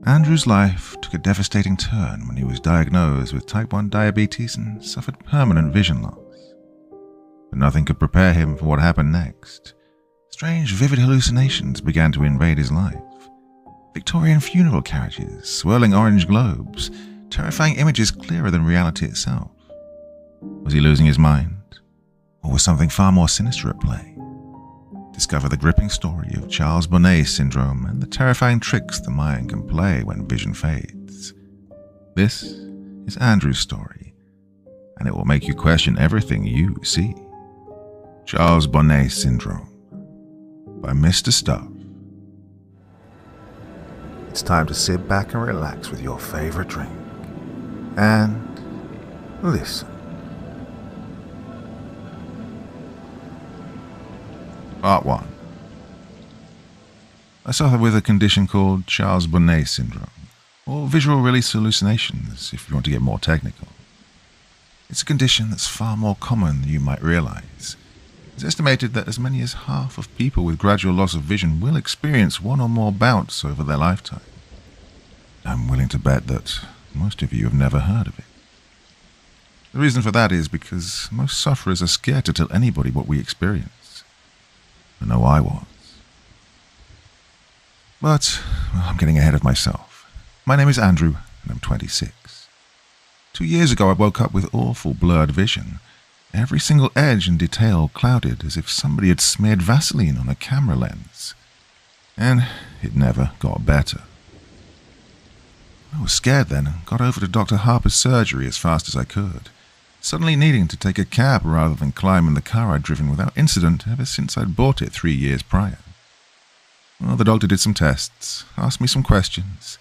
Andrew's life took a devastating turn when he was diagnosed with type 1 diabetes and suffered permanent vision loss. But nothing could prepare him for what happened next. Strange, vivid hallucinations began to invade his life. Victorian funeral carriages, swirling orange globes, terrifying images clearer than reality itself. Was he losing his mind? Or was something far more sinister at play? Discover the gripping story of Charles Bonnet Syndrome and the terrifying tricks the mind can play when vision fades. This is Andrew's story, and it will make you question everything you see. Charles Bonnet Syndrome by Mr. Stuff. It's time to sit back and relax with your favorite drink and listen. Part 1. I suffer with a condition called Charles Bonnet Syndrome, or visual release hallucinations if you want to get more technical. It's a condition that's far more common than you might realize. It's estimated that as many as half of people with gradual loss of vision will experience one or more bouts over their lifetime. I'm willing to bet that most of you have never heard of it. The reason for that is because most sufferers are scared to tell anybody what we experience. I know I was. But I'm getting ahead of myself. My name is Andrew, and I'm 26. 2 years ago, I woke up with awful blurred vision. Every single edge and detail clouded as if somebody had smeared Vaseline on a camera lens. And it never got better. I was scared then and got over to Dr. Harper's surgery as fast as I could, suddenly needing to take a cab rather than climb in the car I'd driven without incident ever since I'd bought it 3 years prior. Well, the doctor did some tests, asked me some questions.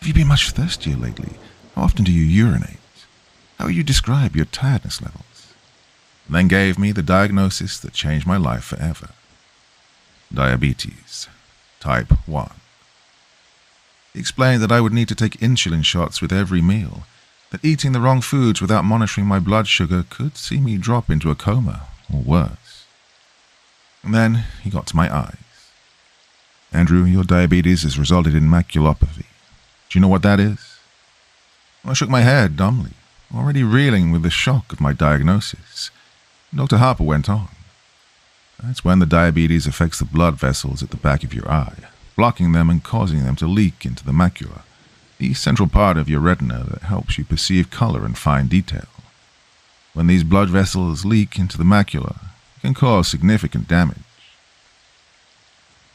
Have you been much thirstier lately? How often do you urinate? How would you describe your tiredness levels? And then gave me the diagnosis that changed my life forever. Diabetes, type 1. He explained that I would need to take insulin shots with every meal, that eating the wrong foods without monitoring my blood sugar could see me drop into a coma, or worse. And then he got to my eyes. Andrew, your diabetes has resulted in maculopathy. Do you know what that is? I shook my head dumbly, already reeling with the shock of my diagnosis. Dr. Harper went on. That's when the diabetes affects the blood vessels at the back of your eye, blocking them and causing them to leak into the macula, the central part of your retina that helps you perceive color and fine detail. When these blood vessels leak into the macula, it can cause significant damage.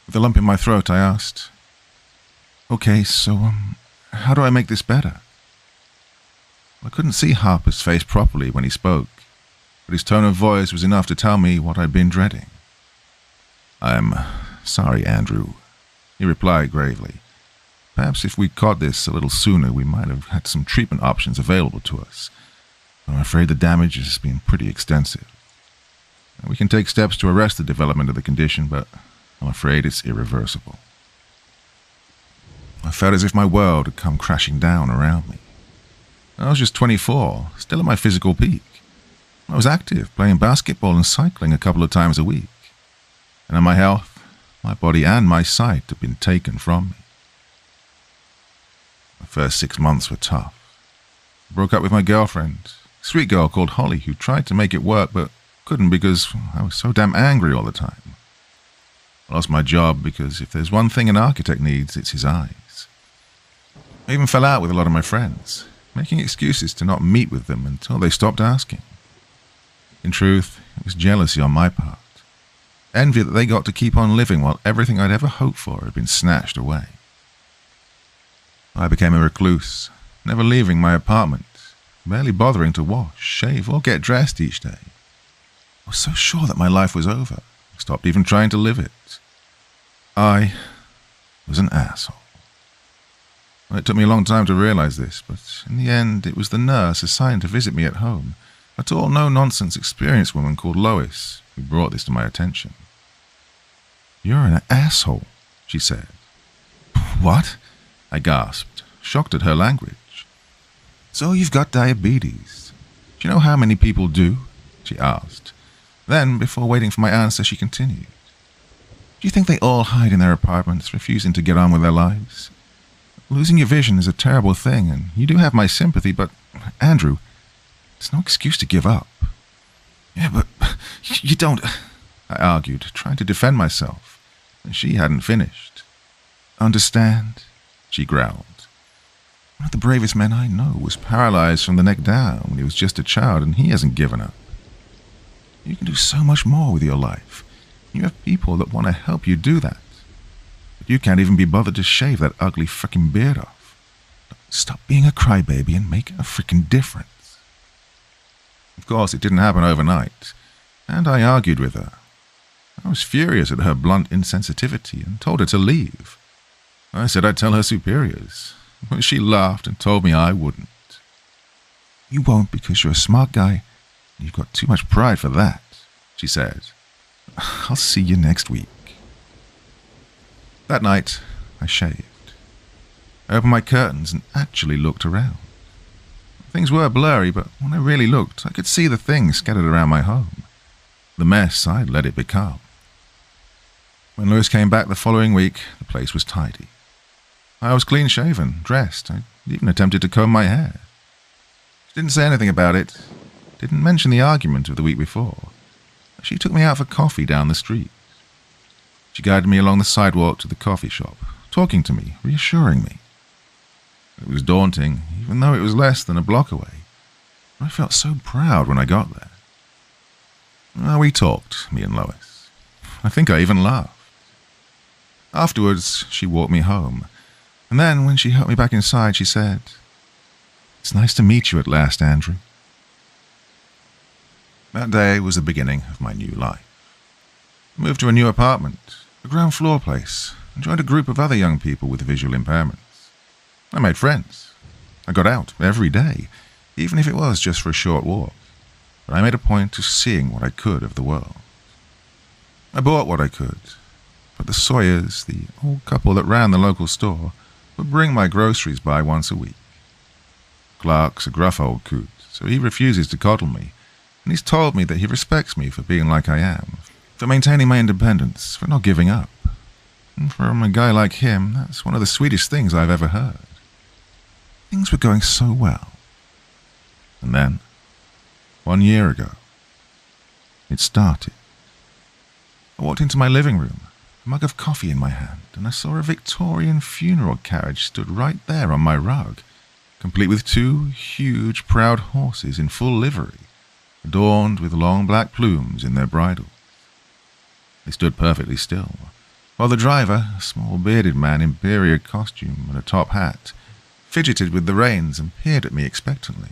With a lump in my throat, I asked, "Okay, so, how do I make this better?" I couldn't see Harper's face properly when he spoke, but his tone of voice was enough to tell me what I'd been dreading. "I'm sorry, Andrew," he replied gravely. "Perhaps if we'd caught this a little sooner, we might have had some treatment options available to us. I'm afraid the damage has been pretty extensive. We can take steps to arrest the development of the condition, but I'm afraid it's irreversible." I felt as if my world had come crashing down around me. I was just 24, still at my physical peak. I was active, playing basketball and cycling a couple of times a week. And my health, my body and my sight had been taken from me. The first 6 months were tough. I broke up with my girlfriend, a sweet girl called Holly, who tried to make it work but couldn't because I was so damn angry all the time. I lost my job because if there's one thing an architect needs, it's his eyes. I even fell out with a lot of my friends, making excuses to not meet with them until they stopped asking. In truth, it was jealousy on my part. Envy that they got to keep on living while everything I'd ever hoped for had been snatched away. I became a recluse, never leaving my apartment, barely bothering to wash, shave, or get dressed each day. I was so sure that my life was over, I stopped even trying to live it. I was an asshole. Well, it took me a long time to realize this, but in the end it was the nurse assigned to visit me at home, a tall, no-nonsense, experienced woman called Lois, who brought this to my attention. "You're an asshole," she said. "What?" I gasped, shocked at her language. "So you've got diabetes. Do you know how many people do?" she asked. Then, before waiting for my answer, she continued. "Do you think they all hide in their apartments, refusing to get on with their lives? losing your vision is a terrible thing, and you do have my sympathy, but, Andrew, it's no excuse to give up. Yeah, but you don't, I argued, trying to defend myself. She hadn't finished. Understand? She growled. One of the bravest men I know was paralyzed from the neck down when he was just a child, and he hasn't given up. You can do so much more with your life. You have people that want to help you do that. But you can't even be bothered to shave that ugly frickin' beard off. Stop being a crybaby and make a frickin' difference. Of course, it didn't happen overnight, and I argued with her. I was furious at her blunt insensitivity and told her to leave. I said I'd tell her superiors, but she laughed and told me I wouldn't. You won't because you're a smart guy. You've got too much pride for that, she said. I'll see you next week. That night, I shaved. I opened my curtains and actually looked around. Things were blurry, but when I really looked, I could see the things scattered around my home. The mess I'd let it become. When Lewis came back the following week, the place was tidy. I was clean-shaven, dressed. I even attempted to comb my hair. She didn't say anything about it, didn't mention the argument of the week before. She took me out for coffee down the street. She guided me along the sidewalk to the coffee shop, talking to me, reassuring me. It was daunting, even though it was less than a block away. I felt so proud when I got there. We talked, me and Lois. I think I even laughed. Afterwards, she walked me home, and then when she helped me back inside, she said, "It's nice to meet you at last, Andrew." That day was the beginning of my new life. I moved to a new apartment, a ground floor place, and joined a group of other young people with visual impairments. I made friends. I got out every day, even if it was just for a short walk. But I made a point of seeing what I could of the world. I bought what I could, but the Sawyers, the old couple that ran the local store, would bring my groceries by once a week. Clark's a gruff old coot, so he refuses to coddle me, and he's told me that he respects me for being like I am, for maintaining my independence, for not giving up. And from a guy like him, that's one of the sweetest things I've ever heard. Things were going so well. And then, 1 year ago, it started. I walked into my living room, a mug of coffee in my hand, and I saw a Victorian funeral carriage stood right there on my rug, complete with 2 huge, proud horses in full livery, adorned with long black plumes in their bridles. They stood perfectly still, while the driver, a small bearded man in period costume and a top hat, fidgeted with the reins and peered at me expectantly.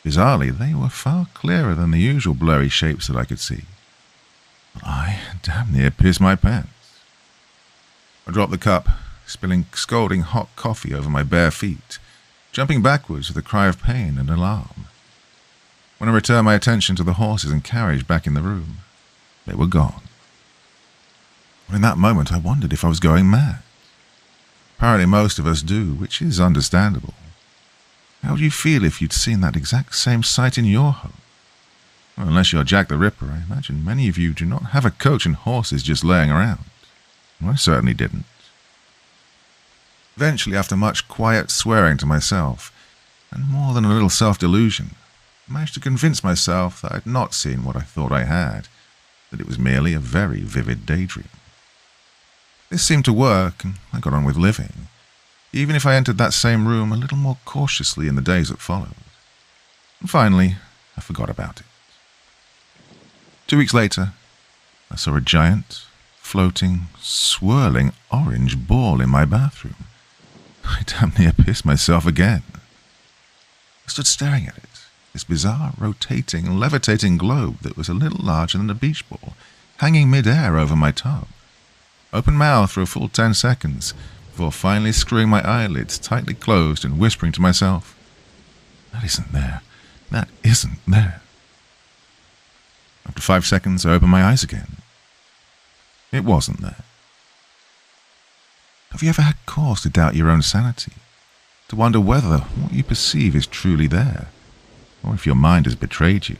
Bizarrely, they were far clearer than the usual blurry shapes that I could see. But I damn near pissed my pants. I dropped the cup, spilling scalding hot coffee over my bare feet, jumping backwards with a cry of pain and alarm. When I returned my attention to the horses and carriage back in the room, they were gone. In that moment, I wondered if I was going mad. Apparently most of us do, which is understandable. How would you feel if you'd seen that exact same sight in your home? Well, unless you're Jack the Ripper, I imagine many of you do not have a coach and horses just laying around. I certainly didn't. Eventually, after much quiet swearing to myself, and more than a little self-delusion, I managed to convince myself that I had not seen what I thought I had, that it was merely a very vivid daydream. This seemed to work, and I got on with living, even if I entered that same room a little more cautiously in the days that followed. And finally, I forgot about it. 2 weeks later, I saw a giant, floating, swirling orange ball in my bathroom. I damn near pissed myself again. I stood staring at it, this bizarre, rotating, levitating globe that was a little larger than a beach ball, hanging mid-air over my tub. Open-mouthed for a full 10 seconds, before finally screwing my eyelids tightly closed and whispering to myself, "That isn't there. That isn't there." After 5 seconds, I opened my eyes again. It wasn't there. Have you ever had cause to doubt your own sanity? To wonder whether what you perceive is truly there, or if your mind has betrayed you?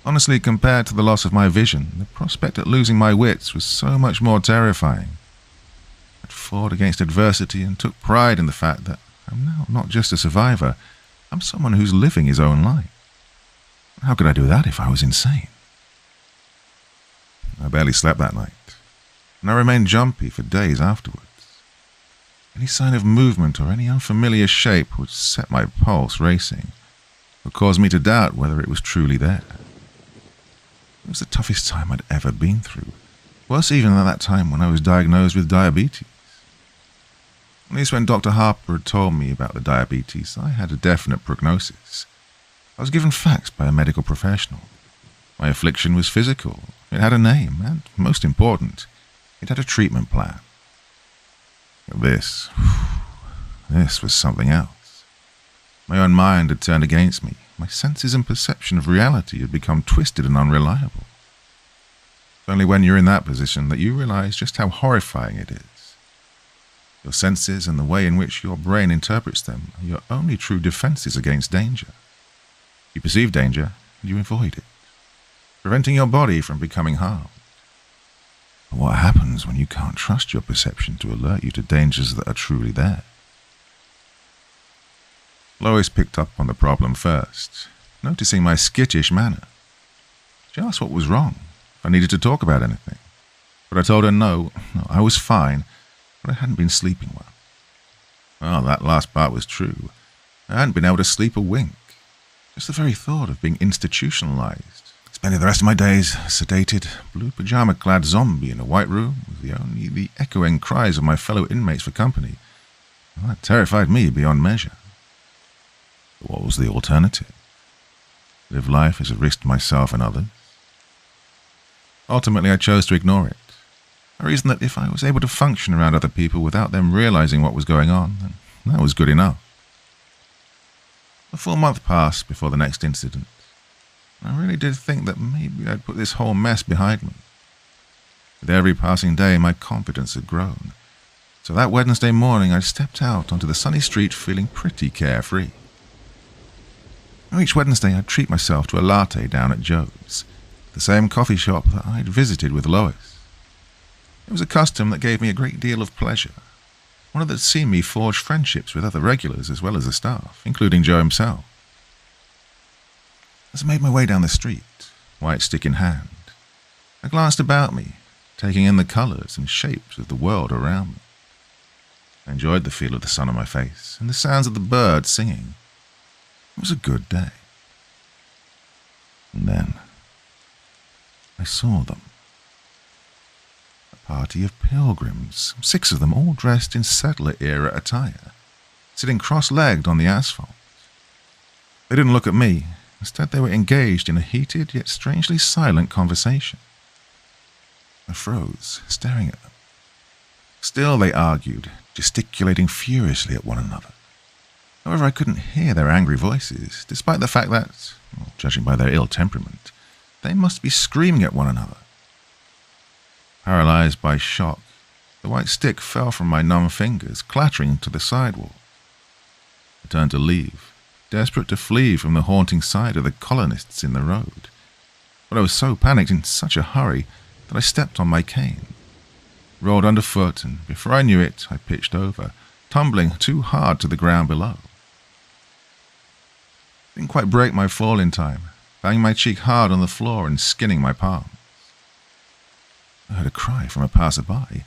Honestly, compared to the loss of my vision, the prospect at losing my wits was so much more terrifying. I'd fought against adversity and took pride in the fact that I'm now not just a survivor, I'm someone who's living his own life. How could I do that if I was insane? I barely slept that night, and I remained jumpy for days afterwards. Any sign of movement or any unfamiliar shape would set my pulse racing, or cause me to doubt whether it was truly there. It was the toughest time I'd ever been through, worse even than that time when I was diagnosed with diabetes. At least when Dr. Harper had told me about the diabetes, I had a definite prognosis. I was given facts by a medical professional. My affliction was physical, it had a name, and, most important, it had a treatment plan. This was something else. My own mind had turned against me. My senses and perception of reality had become twisted and unreliable. It's only when you're in that position that you realize just how horrifying it is. Your senses and the way in which your brain interprets them are your only true defenses against danger. You perceive danger, and you avoid it, preventing your body from becoming harmed. But what happens when you can't trust your perception to alert you to dangers that are truly there? Lois picked up on the problem first, noticing my skittish manner. She asked what was wrong, if I needed to talk about anything. But I told her no, I was fine, but I hadn't been sleeping well. Well, that last part was true. I hadn't been able to sleep a wink. Just the very thought of being institutionalized, spending the rest of my days sedated, blue pajama-clad zombie in a white room with only the echoing cries of my fellow inmates for company, well, that terrified me beyond measure. But what was the alternative? Live life as a risk to myself and others? Ultimately, I chose to ignore it. I reasoned that if I was able to function around other people without them realizing what was going on, then that was good enough. A full month passed before the next incident. I really did think that maybe I'd put this whole mess behind me. With every passing day, my confidence had grown. So that Wednesday morning, I stepped out onto the sunny street feeling pretty carefree. Now, each Wednesday, I'd treat myself to a latte down at Joe's, the same coffee shop that I'd visited with Lois. It was a custom that gave me a great deal of pleasure, one that had seen me forge friendships with other regulars as well as the staff, including Joe himself. As I made my way down the street, white stick in hand, I glanced about me, taking in the colours and shapes of the world around me. I enjoyed the feel of the sun on my face and the sounds of the birds singing. It was a good day. And then I saw them. A party of pilgrims, 6 of them all dressed in settler-era attire, sitting cross-legged on the asphalt. They didn't look at me. Instead, they were engaged in a heated yet strangely silent conversation. I froze, staring at them. Still they argued, gesticulating furiously at one another. However, I couldn't hear their angry voices, despite the fact that, well, judging by their ill temperament, they must be screaming at one another. Paralyzed by shock, the white stick fell from my numb fingers, clattering to the sidewalk. I turned to leave, desperate to flee from the haunting sight of the colonists in the road. But I was so panicked, in such a hurry, that I stepped on my cane, rolled underfoot, and before I knew it, I pitched over, tumbling too hard to the ground below. Didn't quite break my fall in time, banging my cheek hard on the floor and skinning my palm. I heard a cry from a passerby,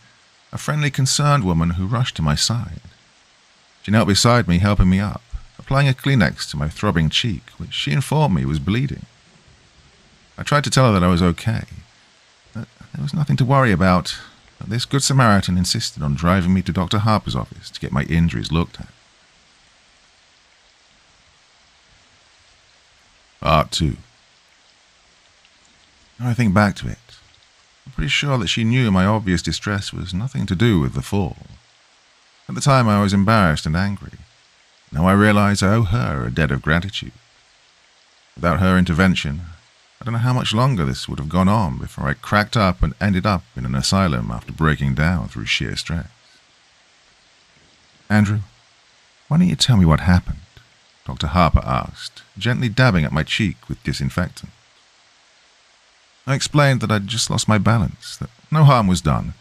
a friendly, concerned woman who rushed to my side. She knelt beside me, helping me up, applying a Kleenex to my throbbing cheek, which she informed me was bleeding. I tried to tell her that I was okay, that there was nothing to worry about, but this good Samaritan insisted on driving me to Dr. Harper's office to get my injuries looked at. Part 2. Now I think back to it, I'm pretty sure that she knew my obvious distress was nothing to do with the fall. At the time I was embarrassed and angry. Now I realize I owe her a debt of gratitude. Without her intervention, I don't know how much longer this would have gone on before I cracked up and ended up in an asylum after breaking down through sheer stress. Andrew, why don't you tell me what happened? Dr. Harper asked, gently dabbing at my cheek with disinfectant. I explained that I'd just lost my balance, that no harm was done,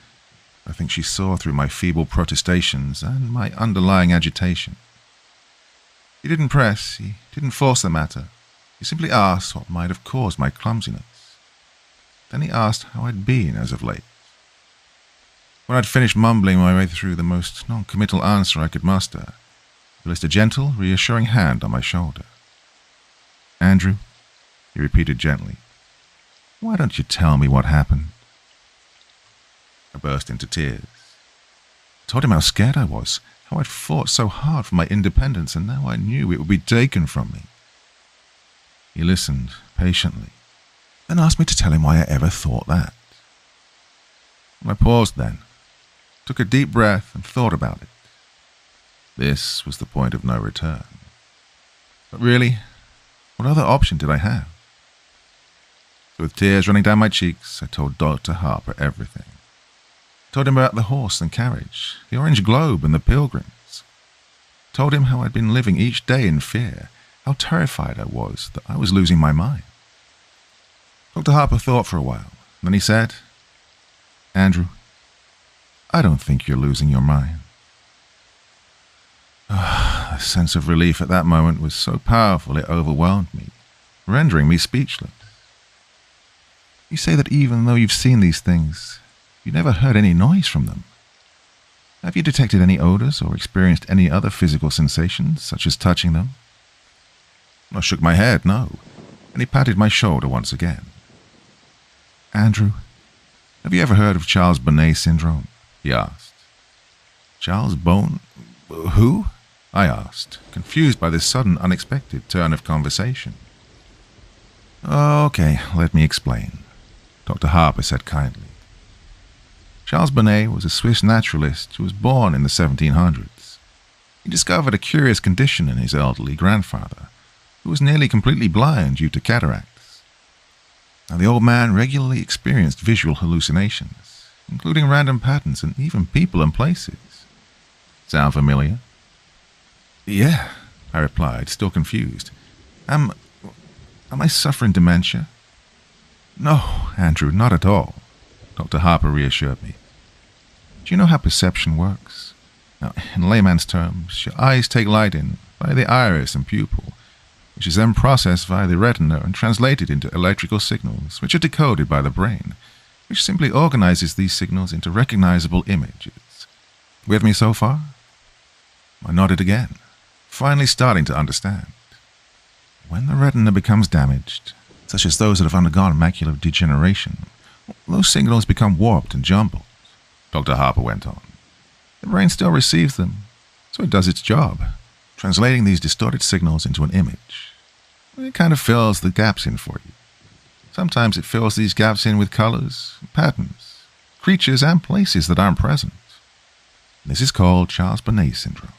I think she saw through my feeble protestations and my underlying agitation. He didn't press, he didn't force the matter. He simply asked what might have caused my clumsiness. Then he asked how I'd been as of late. When I'd finished mumbling my way through the most non-committal answer I could muster, he placed a gentle, reassuring hand on my shoulder. "Andrew," he repeated gently, "why don't you tell me what happened?" I burst into tears. I told him how scared I was, how I'd fought so hard for my independence, and now I knew it would be taken from me. He listened patiently, then asked me to tell him why I ever thought that. I paused then, took a deep breath and thought about it. This was the point of no return. But really, what other option did I have? So with tears running down my cheeks, I told Dr. Harper everything. I told him about the horse and carriage, the orange globe and the pilgrims. I told him how I'd been living each day in fear, how terrified I was that I was losing my mind. Dr. Harper thought for a while, then he said, "Andrew, I don't think you're losing your mind." A sense of relief at that moment was so powerful it overwhelmed me, rendering me speechless. "You say that even though you've seen these things, you never heard any noise from them. Have you detected any odors or experienced any other physical sensations, such as touching them?" I shook my head, no, and he patted my shoulder once again. "Andrew, have you ever heard of Charles Bonnet Syndrome?" he asked. "Charles Who?" I asked, confused by this sudden, unexpected turn of conversation. "Okay, let me explain," Dr. Harper said kindly. Charles Bonnet was a Swiss naturalist who was born in the 1700s. He discovered a curious condition in his elderly grandfather, who was nearly completely blind due to cataracts. Now, the old man regularly experienced visual hallucinations, including random patterns and even people and places. Sound familiar? "Yeah," I replied, still confused. Am I suffering dementia?" "No, Andrew, not at all," Dr. Harper reassured me. "Do you know how perception works? Now, in layman's terms, your eyes take light in via the iris and pupil, which is then processed via the retina and translated into electrical signals, which are decoded by the brain, which simply organizes these signals into recognizable images. With me so far?" I nodded again, finally starting to understand. When the retina becomes damaged, such as those that have undergone macular degeneration, those signals become warped and jumbled, Dr. Harper went on. The brain still receives them, so it does its job, translating these distorted signals into an image. It kind of fills the gaps in for you. Sometimes it fills these gaps in with colors, patterns, creatures, and places that aren't present. This is called Charles Bonnet Syndrome.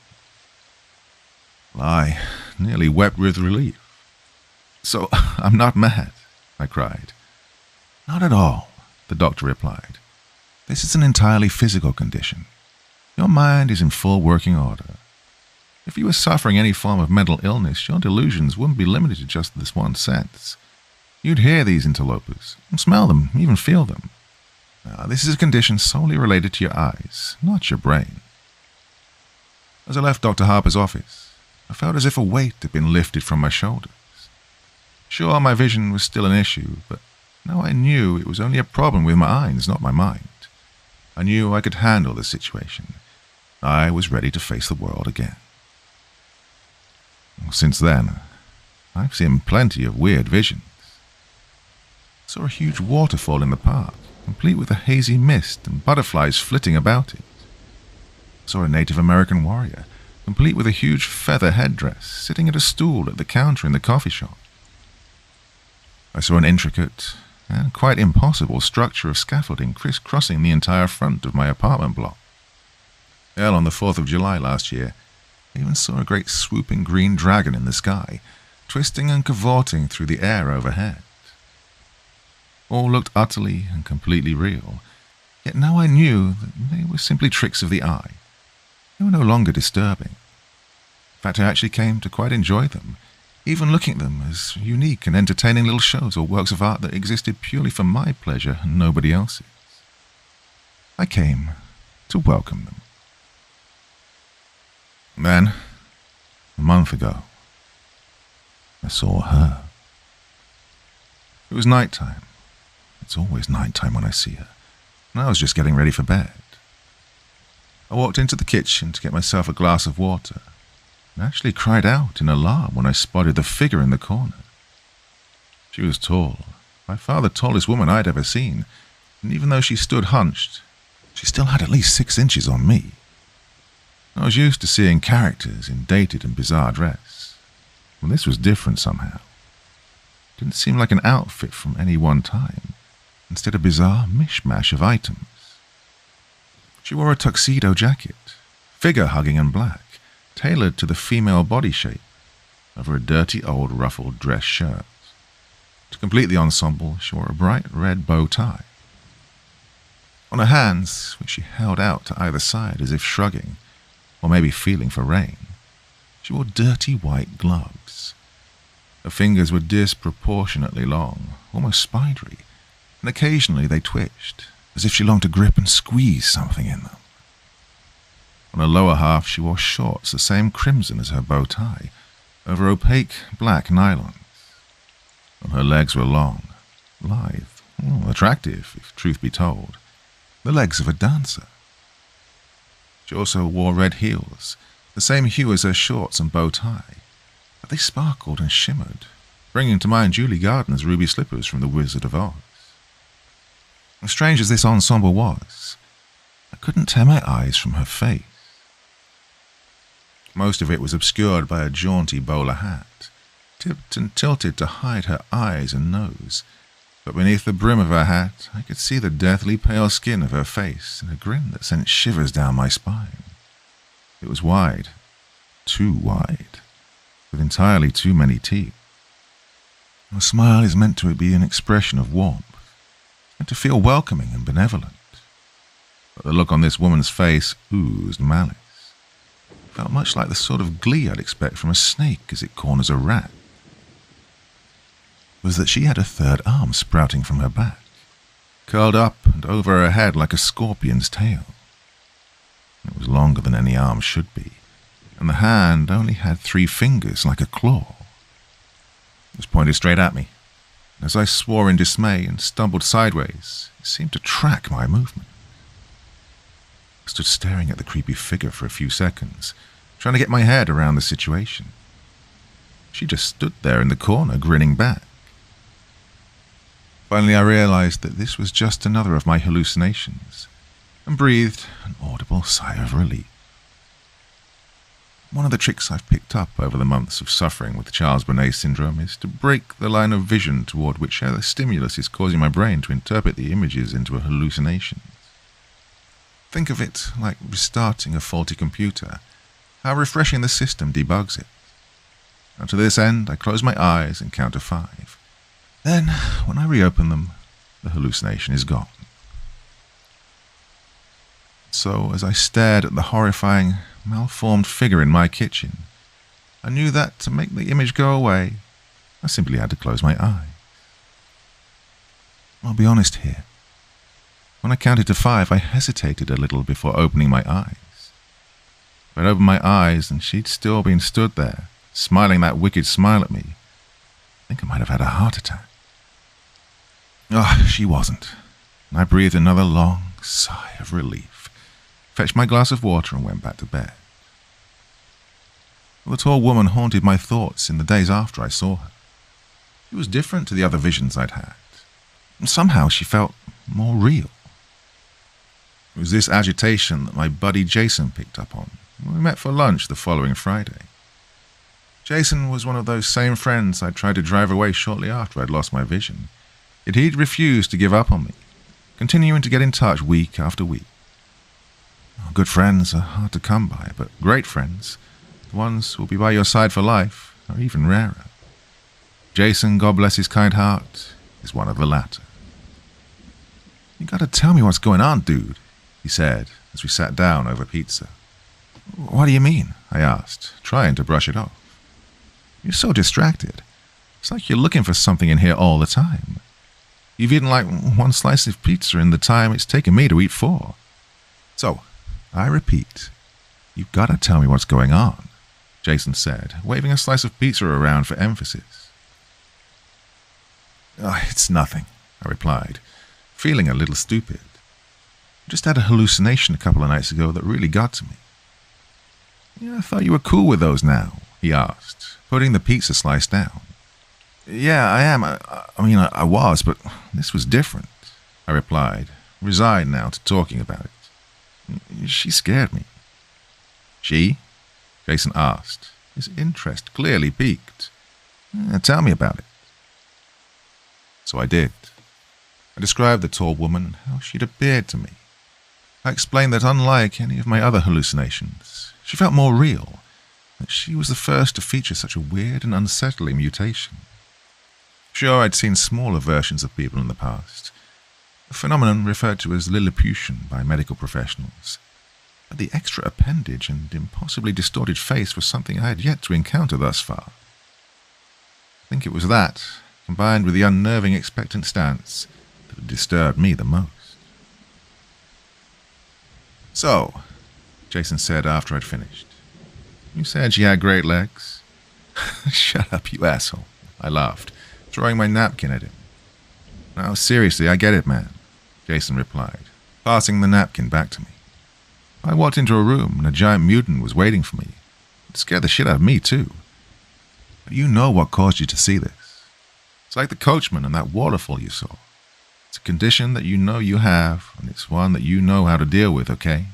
I nearly wept with relief. "So I'm not mad," I cried. "Not at all," the doctor replied. "This is an entirely physical condition. Your mind is in full working order. If you were suffering any form of mental illness, your delusions wouldn't be limited to just this one sense. You'd hear these interlopers, smell them, even feel them. This is a condition solely related to your eyes, not your brain." As I left Dr. Harper's office, I felt as if a weight had been lifted from my shoulders. Sure, my vision was still an issue, but now I knew it was only a problem with my eyes, not my mind. I knew I could handle the situation. I was ready to face the world again. Since then, I've seen plenty of weird visions. I saw a huge waterfall in the park, complete with a hazy mist and butterflies flitting about it. I saw a Native American warrior, complete with a huge feather headdress, sitting at a stool at the counter in the coffee shop. I saw an intricate and quite impossible structure of scaffolding crisscrossing the entire front of my apartment block. Hell, on the 4th of July last year, I even saw a great swooping green dragon in the sky, twisting and cavorting through the air overhead. All looked utterly and completely real, yet now I knew that they were simply tricks of the eye. They were no longer disturbing. In fact, I actually came to quite enjoy them, even looking at them as unique and entertaining little shows or works of art that existed purely for my pleasure and nobody else's. I came to welcome them. Then, a month ago, I saw her. It was nighttime. It's always nighttime when I see her, and I was just getting ready for bed. I walked into the kitchen to get myself a glass of water, and actually cried out in alarm when I spotted the figure in the corner. She was tall, by far the tallest woman I'd ever seen, and even though she stood hunched, she still had at least 6 inches on me. I was used to seeing characters in dated and bizarre dress, but this was different somehow. It didn't seem like an outfit from any one time, instead a bizarre mishmash of items. She wore a tuxedo jacket, figure-hugging and black, tailored to the female body shape, over a dirty old ruffled dress shirt. To complete the ensemble, she wore a bright red bow tie. On her hands, which she held out to either side as if shrugging, or maybe feeling for rain, she wore dirty white gloves. Her fingers were disproportionately long, almost spidery, and occasionally they twitched, as if she longed to grip and squeeze something in them. On her lower half she wore shorts the same crimson as her bow tie, over opaque black nylons. And her legs were long, lithe, attractive, if truth be told, the legs of a dancer. She also wore red heels, the same hue as her shorts and bow tie, but they sparkled and shimmered, bringing to mind Julie Gardner's ruby slippers from The Wizard of Oz. As strange as this ensemble was, I couldn't tear my eyes from her face. Most of it was obscured by a jaunty bowler hat, tipped and tilted to hide her eyes and nose, but beneath the brim of her hat I could see the deathly pale skin of her face and a grin that sent shivers down my spine. It was wide, too wide, with entirely too many teeth. A smile is meant to be an expression of warmth, meant to feel welcoming and benevolent. But the look on this woman's face oozed malice. It felt much like the sort of glee I'd expect from a snake as it corners a rat. It was that she had a third arm sprouting from her back, curled up and over her head like a scorpion's tail. It was longer than any arm should be, and the hand only had 3 fingers like a claw. It was pointed straight at me. As I swore in dismay and stumbled sideways, it seemed to track my movement. I stood staring at the creepy figure for a few seconds, trying to get my head around the situation. She just stood there in the corner, grinning back. Finally, I realized that this was just another of my hallucinations, and breathed an audible sigh of relief. One of the tricks I've picked up over the months of suffering with Charles Bonnet Syndrome is to break the line of vision toward whichever stimulus is causing my brain to interpret the images into a hallucination. Think of it like restarting a faulty computer, how refreshing the system debugs it. And to this end, I close my eyes and count to 5. Then, when I reopen them, the hallucination is gone. So, as I stared at the horrifying, malformed figure in my kitchen, I knew that to make the image go away, I simply had to close my eyes. I'll be honest here. When I counted to 5, I hesitated a little before opening my eyes. If I'd opened my eyes and she'd still been stood there, smiling that wicked smile at me, I think I might have had a heart attack. She wasn't, and I breathed another long sigh of relief, fetched my glass of water and went back to bed. The tall woman haunted my thoughts in the days after I saw her. She was different to the other visions I'd had, and somehow she felt more real. It was this agitation that my buddy Jason picked up on when we met for lunch the following Friday. Jason was one of those same friends I'd tried to drive away shortly after I'd lost my vision, yet he'd refused to give up on me, continuing to get in touch week after week. Good friends are hard to come by, but great friends, the ones who will be by your side for life, are even rarer. Jason, God bless his kind heart, is one of the latter. "You gotta tell me what's going on, dude," he said as we sat down over pizza. "What do you mean?" I asked, trying to brush it off. "You're so distracted. It's like you're looking for something in here all the time. You've eaten like 1 slice of pizza in the time it's taken me to eat 4. So, I repeat, you've got to tell me what's going on, Jason said, waving a slice of pizza around for emphasis. Oh, it's nothing, I replied, feeling a little stupid. I just had a hallucination a couple of nights ago that really got to me. I thought you were cool with those now, he asked, putting the pizza slice down. Yeah, I am. I was, but this was different, I replied, resigned now to talking about it. She scared me. She? Jason asked, his interest clearly piqued. Tell me about it. So I did. I described the tall woman and how she'd appeared to me. I explained that unlike any of my other hallucinations, she felt more real, that she was the first to feature such a weird and unsettling mutation. Sure, I'd seen smaller versions of people in the past, a phenomenon referred to as Lilliputian by medical professionals, but the extra appendage and impossibly distorted face was something I had yet to encounter thus far. I think it was that, combined with the unnerving expectant stance, that had disturbed me the most. So, Jason said after I'd finished, you said she had great legs? Shut up, you asshole, I laughed, throwing my napkin at him. No, seriously, I get it, man, Jason replied, passing the napkin back to me. I walked into a room and a giant mutant was waiting for me. It scared the shit out of me, too. But you know what caused you to see this. It's like the coachman and that waterfall you saw. It's a condition that you know you have, and it's one that you know how to deal with, okay?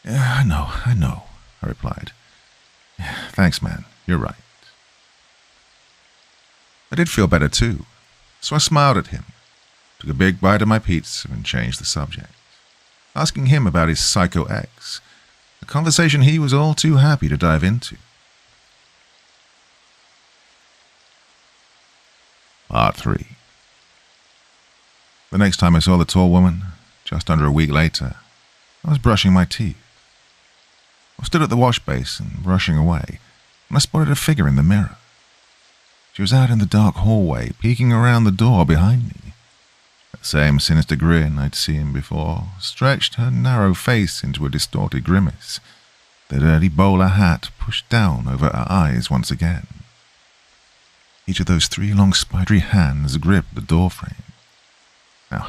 Yeah, I know, I replied. Yeah, thanks, man. You're right. I did feel better, too, so I smiled at him, took a big bite of my pizza and changed the subject, asking him about his psycho ex, a conversation he was all too happy to dive into. Part 3. The next time I saw the tall woman, just under a week later, I was brushing my teeth. I stood at the wash basin, brushing away, when I spotted a figure in the mirror. She was out in the dark hallway, peeking around the door behind me. That same sinister grin I'd seen before stretched her narrow face into a distorted grimace, the dirty bowler hat pushed down over her eyes once again. Each of those 3 long spidery hands gripped the doorframe. Now,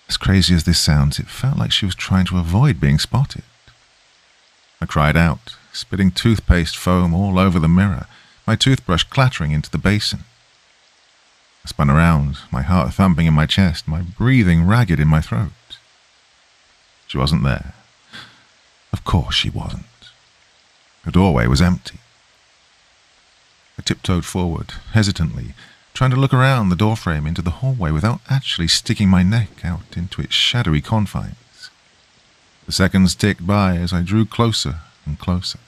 as crazy as this sounds, it felt like she was trying to avoid being spotted. I cried out, spitting toothpaste foam all over the mirror, my toothbrush clattering into the basin. I spun around, my heart thumping in my chest, my breathing ragged in my throat. She wasn't there. Of course she wasn't. The doorway was empty. I tiptoed forward, hesitantly, trying to look around the doorframe into the hallway without actually sticking my neck out into its shadowy confines. The seconds ticked by as I drew closer and closer.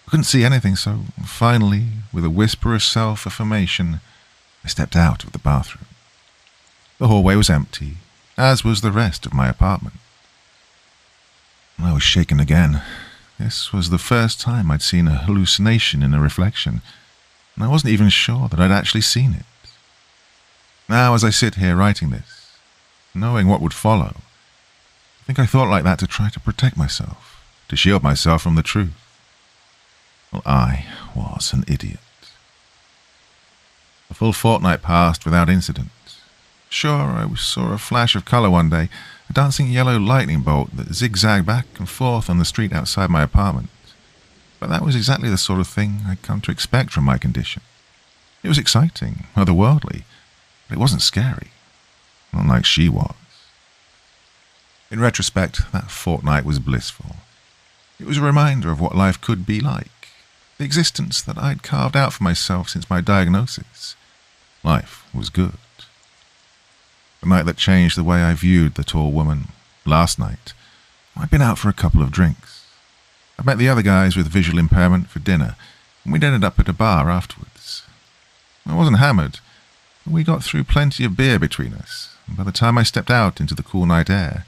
I couldn't see anything, so finally, with a whisper of self-affirmation, I stepped out of the bathroom. The hallway was empty, as was the rest of my apartment. I was shaken again. This was the first time I'd seen a hallucination in a reflection, and I wasn't even sure that I'd actually seen it. Now, as I sit here writing this, knowing what would follow, I think I thought like that to try to protect myself, to shield myself from the truth. Well, I was an idiot. A full fortnight passed without incident. Sure, I saw a flash of colour one day, a dancing yellow lightning bolt that zigzagged back and forth on the street outside my apartment. But that was exactly the sort of thing I'd come to expect from my condition. It was exciting, otherworldly, but it wasn't scary, not like she was. In retrospect, that fortnight was blissful. It was a reminder of what life could be like, the existence that I'd carved out for myself since my diagnosis. Life was good. The night that changed the way I viewed the tall woman, last night, I'd been out for a couple of drinks. I met the other guys with visual impairment for dinner, and we'd ended up at a bar afterwards. I wasn't hammered, but we got through plenty of beer between us, and by the time I stepped out into the cool night air,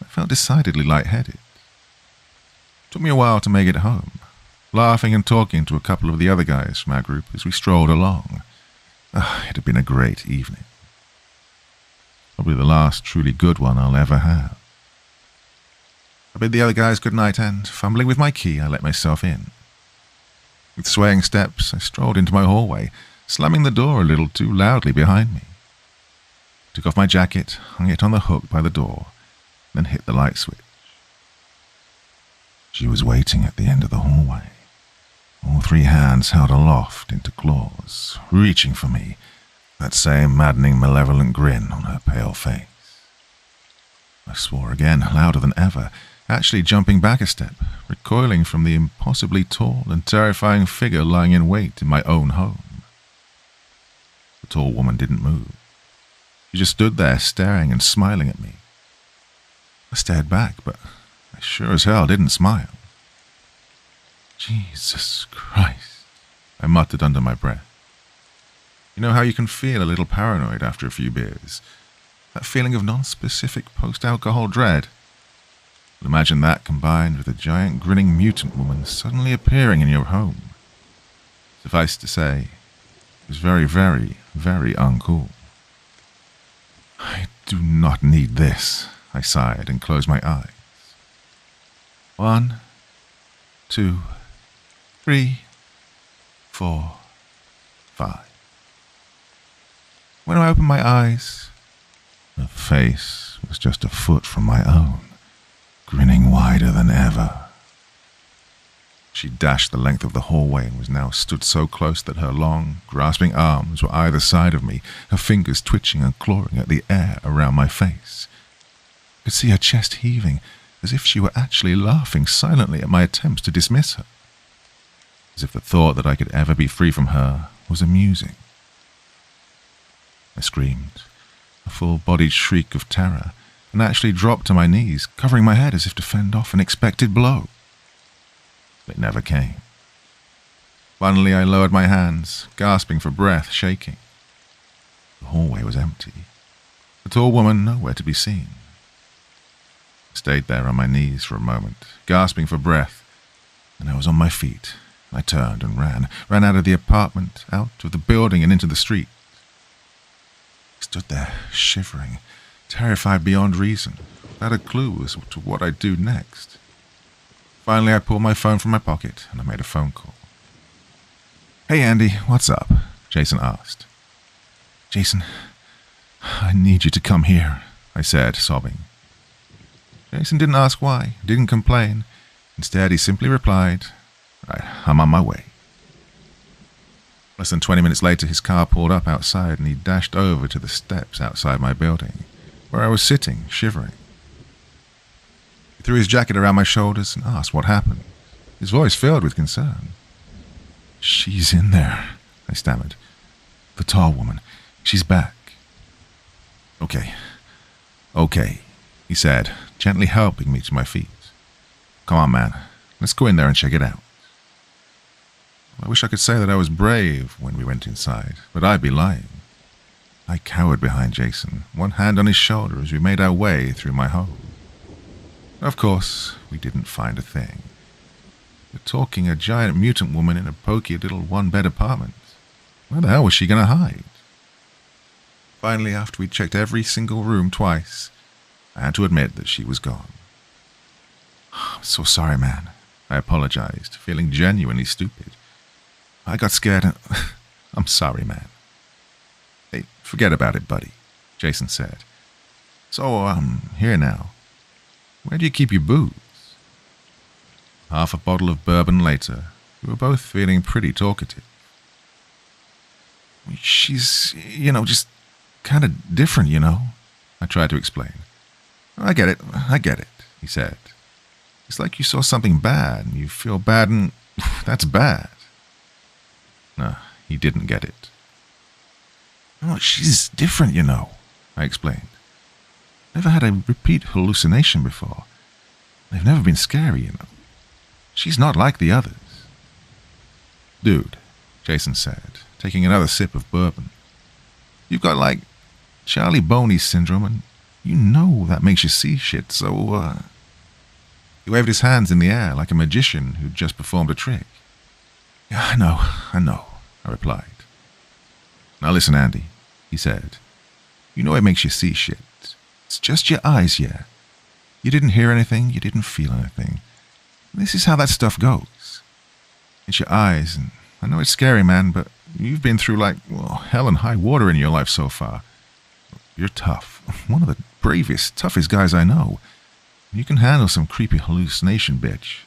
I felt decidedly lightheaded. It took me a while to make it home, laughing and talking to a couple of the other guys from our group as we strolled along. It had been a great evening. Probably the last truly good one I'll ever have. I bid the other guys good night and, fumbling with my key, I let myself in. With swaying steps, I strolled into my hallway, slamming the door a little too loudly behind me. Took off my jacket, hung it on the hook by the door, then hit the light switch. She was waiting at the end of the hallway, all three hands held aloft into claws, reaching for me, that same maddening, malevolent grin on her pale face. I swore again, louder than ever, actually jumping back a step, recoiling from the impossibly tall and terrifying figure lying in wait in my own home. The tall woman didn't move. She just stood there, staring and smiling at me. I stared back, but I sure as hell didn't smile. Jesus Christ, I muttered under my breath. You know how you can feel a little paranoid after a few beers? That feeling of non-specific post-alcohol dread? Well, imagine that combined with a giant grinning mutant woman suddenly appearing in your home. Suffice to say, it was very, very, very uncool. I do not need this, I sighed and closed my eyes. 1, 2, 3, 4, 5. When I opened my eyes, the face was just a foot from my own, grinning wider than ever. She dashed the length of the hallway and was now stood so close that her long, grasping arms were either side of me, her fingers twitching and clawing at the air around my face. I could see her chest heaving, as if she were actually laughing silently at my attempts to dismiss her. As if the thought that I could ever be free from her was amusing. I screamed, a full-bodied shriek of terror, and actually dropped to my knees, covering my head as if to fend off an expected blow. It never came. Finally, I lowered my hands, gasping for breath, shaking. The hallway was empty. The tall woman nowhere to be seen. I stayed there on my knees for a moment, gasping for breath, and I was on my feet. I turned and ran out of the apartment, out of the building and into the street. I stood there, shivering, terrified beyond reason, without a clue as to what I'd do next. Finally, I pulled my phone from my pocket and I made a phone call. "Hey, Andy, what's up?" Jason asked. "Jason, I need you to come here," I said, sobbing. Jason didn't ask why, didn't complain. Instead, he simply replied, "Right, I'm on my way." Less than 20 minutes later, his car pulled up outside and he dashed over to the steps outside my building, where I was sitting, shivering. He threw his jacket around my shoulders and asked what happened, his voice filled with concern. "She's in there," I stammered. "The tall woman. She's back." Okay, he said, gently helping me to my feet. "Come on, man. Let's go in there and check it out." I wish I could say that I was brave when we went inside, but I'd be lying. I cowered behind Jason, one hand on his shoulder as we made our way through my home. Of course, we didn't find a thing. We're talking a giant mutant woman in a poky little one-bed apartment. Where the hell was she going to hide? Finally, after we'd checked every single room twice, I had to admit that she was gone. "I'm so sorry, man," I apologized, feeling genuinely stupid. "I got scared and I'm sorry, man." "Hey, forget about it, buddy," Jason said. "So, here now. Where do you keep your booze?" Half a bottle of bourbon later, we were both feeling pretty talkative. "She's, just kind of different, I tried to explain. I get it, he said. "It's like you saw something bad and you feel bad and that's bad." No, he didn't get it. "Oh, she's different, I explained. "Never had a repeat hallucination before. They've never been scary, She's not like the others." "Dude," Jason said, taking another sip of bourbon. "You've got, Charles Bonnet Syndrome, and that makes you see shit, so, He waved his hands in the air like a magician who'd just performed a trick. "Yeah, I know, I replied. "Now listen, Andy," he said. "It makes you see shit. It's just your eyes, yeah. You didn't hear anything, you didn't feel anything. This is how that stuff goes. It's your eyes, and I know it's scary, man, but you've been through hell and high water in your life so far. You're tough. One of the bravest, toughest guys I know. You can handle some creepy hallucination, bitch.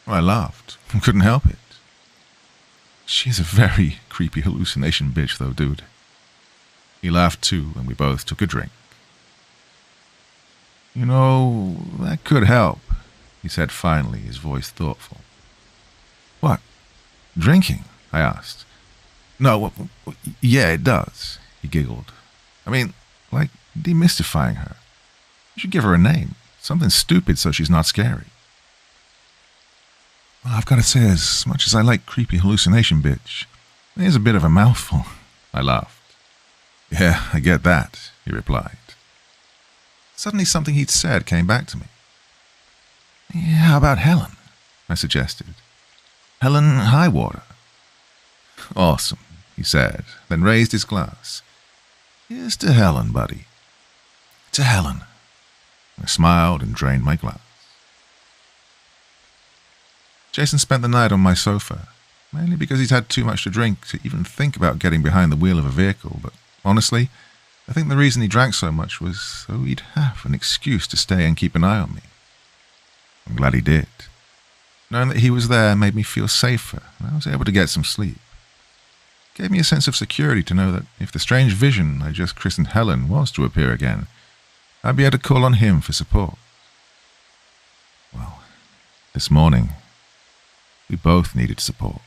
Well, I laughed. Couldn't help it. She's a very creepy hallucination bitch, though, dude. He laughed too, and we both took a drink. You know, that could help, he said finally, his voice thoughtful. What? Drinking? I asked. No, yeah, it does, he giggled. I mean, like demystifying her. You should give her a name. Something stupid so she's not scary. Well, I've got to say, as much as I like creepy hallucination bitch, it is a bit of a mouthful. I laughed. Yeah, I get that, he replied. Suddenly something he'd said came back to me. Yeah, how about Helen? I suggested. Helen Highwater. Awesome, he said, then raised his glass. Here's to Helen, buddy. To Helen. I smiled and drained my glass. Jason spent the night on my sofa, mainly because he'd had too much to drink to even think about getting behind the wheel of a vehicle, but honestly, I think the reason he drank so much was so he'd have an excuse to stay and keep an eye on me. I'm glad he did. Knowing that he was there made me feel safer, and I was able to get some sleep. It gave me a sense of security to know that if the strange vision I just christened Helen was to appear again, I'd be able to call on him for support. Well, this morning, we both needed support.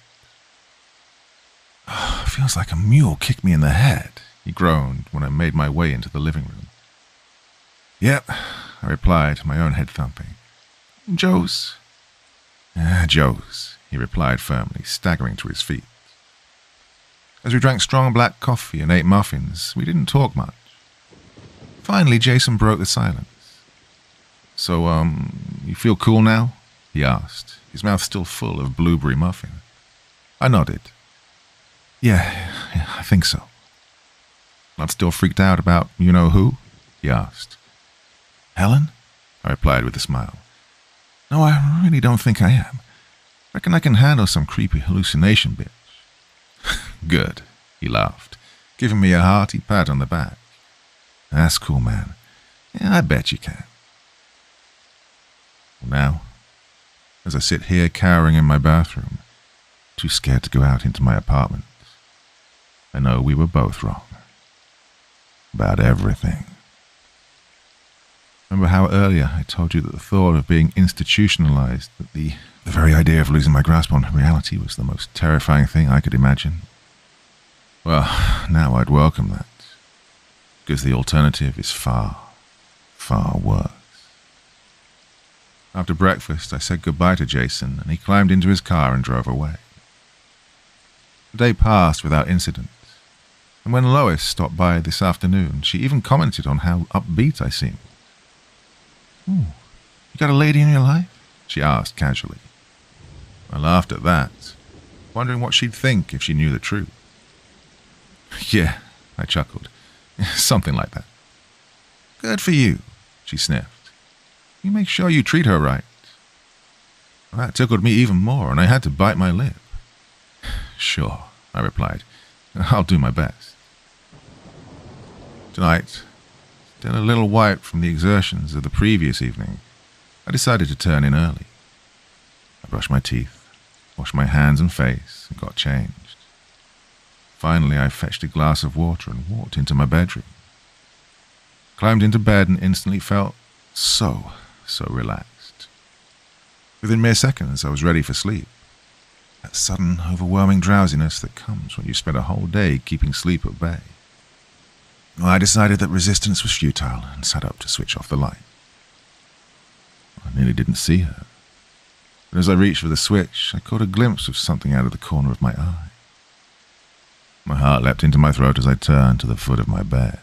Feels like a mule kicked me in the head, he groaned when I made my way into the living room. Yep, I replied, my own head thumping. Joe's? Joe's, he replied firmly, staggering to his feet. As we drank strong black coffee and ate muffins, we didn't talk much. Finally, Jason broke the silence. So, you feel cool now? He asked, his mouth still full of blueberry muffin. I nodded. Yeah, I think so. Not still freaked out about you-know-who? He asked. Helen? I replied with a smile. No, I really don't think I am. Reckon I can handle some creepy hallucination bitch. Good, he laughed, giving me a hearty pat on the back. That's cool, man. Yeah, I bet you can. Well, now, as I sit here cowering in my bathroom, too scared to go out into my apartment, I know we were both wrong. About everything. Remember how earlier I told you that the thought of being institutionalized, that the very idea of losing my grasp on reality was the most terrifying thing I could imagine? Well, now I'd welcome that, because the alternative is far, far worse. After breakfast, I said goodbye to Jason, and he climbed into his car and drove away. The day passed without incident, and when Lois stopped by this afternoon, she even commented on how upbeat I seemed. Ooh, you got a lady in your life? She asked casually. I laughed at that, wondering what she'd think if she knew the truth. Yeah, I chuckled. Something like that. Good for you, she sniffed. You make sure you treat her right. Well, that tickled me even more, and I had to bite my lip. Sure, I replied. I'll do my best. Tonight, still a little wiped from the exertions of the previous evening, I decided to turn in early. I brushed my teeth, washed my hands and face, and got changed. Finally, I fetched a glass of water and walked into my bedroom. Climbed into bed and instantly felt so relaxed. Within mere seconds, I was ready for sleep. That sudden, overwhelming drowsiness that comes when you spend a whole day keeping sleep at bay. Well, I decided that resistance was futile and sat up to switch off the light. I nearly didn't see her. But as I reached for the switch, I caught a glimpse of something out of the corner of my eye. My heart leapt into my throat as I turned to the foot of my bed.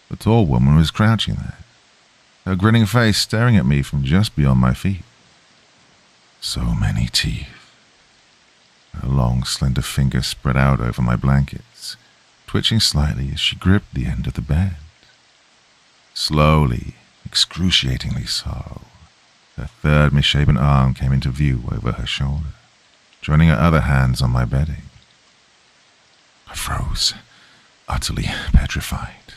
The tall woman was crouching there, her grinning face staring at me from just beyond my feet. So many teeth. Her long, slender fingers spread out over my blankets, twitching slightly as she gripped the end of the bed. Slowly, excruciatingly so. Her third misshapen arm came into view over her shoulder, joining her other hands on my bedding. I froze, utterly petrified.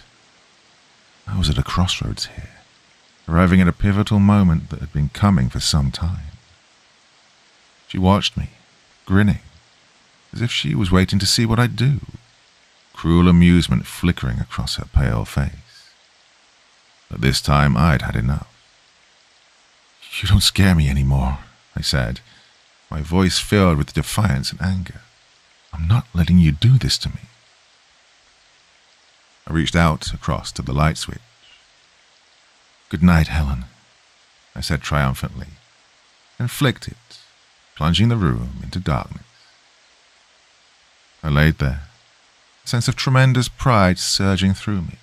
I was at a crossroads here, arriving at a pivotal moment that had been coming for some time. She watched me, grinning, as if she was waiting to see what I'd do, cruel amusement flickering across her pale face. But this time I'd had enough. "You don't scare me anymore," I said, my voice filled with defiance and anger. "I'm not letting you do this to me." I reached out across to the light switch. "Good night, Helen," I said triumphantly, and flicked it, plunging the room into darkness. I laid there, a sense of tremendous pride surging through me,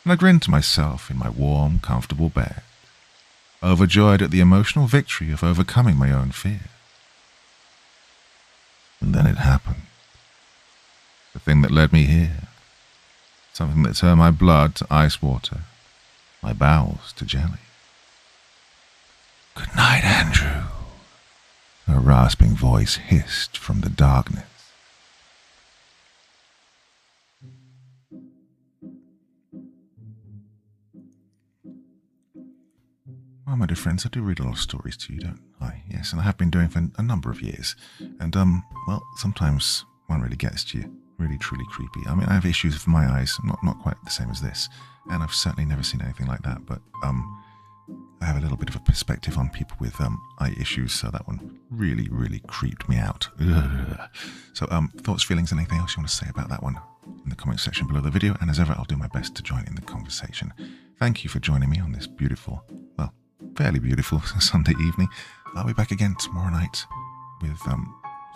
and I grinned to myself in my warm, comfortable bed, overjoyed at the emotional victory of overcoming my own fear. And then it happened. The thing that led me here. Something that turned my blood to ice water, my bowels to jelly. "Good night, Andrew," a rasping voice hissed from the darkness. Well, my dear friends, I do read a lot of stories to you, don't I? Yes, and I have been doing for a number of years. And, well, sometimes one really gets to you. Really, truly creepy. I mean, I have issues with my eyes, not quite the same as this. And I've certainly never seen anything like that, but, I have a little bit of a perspective on people with, eye issues, so that one really, really creeped me out. Ugh. So, thoughts, feelings, anything else you want to say about that one in the comment section below the video, and as ever, I'll do my best to join in the conversation. Thank you for joining me on this beautiful, well, fairly beautiful Sunday evening. I'll be back again tomorrow night with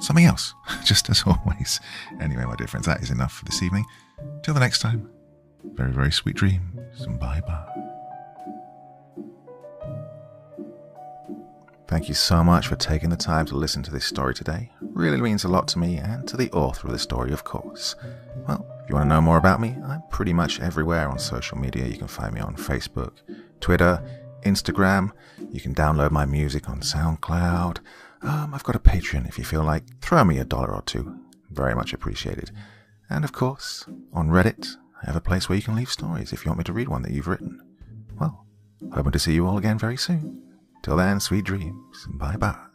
something else, just as always. Anyway, my dear friends, that is enough for this evening. Till the next time, very, very sweet dreams, and bye-bye. Thank you so much for taking the time to listen to this story today. Really means a lot to me and to the author of the story, of course. Well, if you want to know more about me, I'm pretty much everywhere on social media. You can find me on Facebook, Twitter, Instagram. You can download my music on SoundCloud. I've got a Patreon if you feel like. Throw me $1 or $2. Very much appreciated. And of course, on Reddit, I have a place where you can leave stories if you want me to read one that you've written. Well, hoping to see you all again very soon. Till then, sweet dreams. Bye-bye.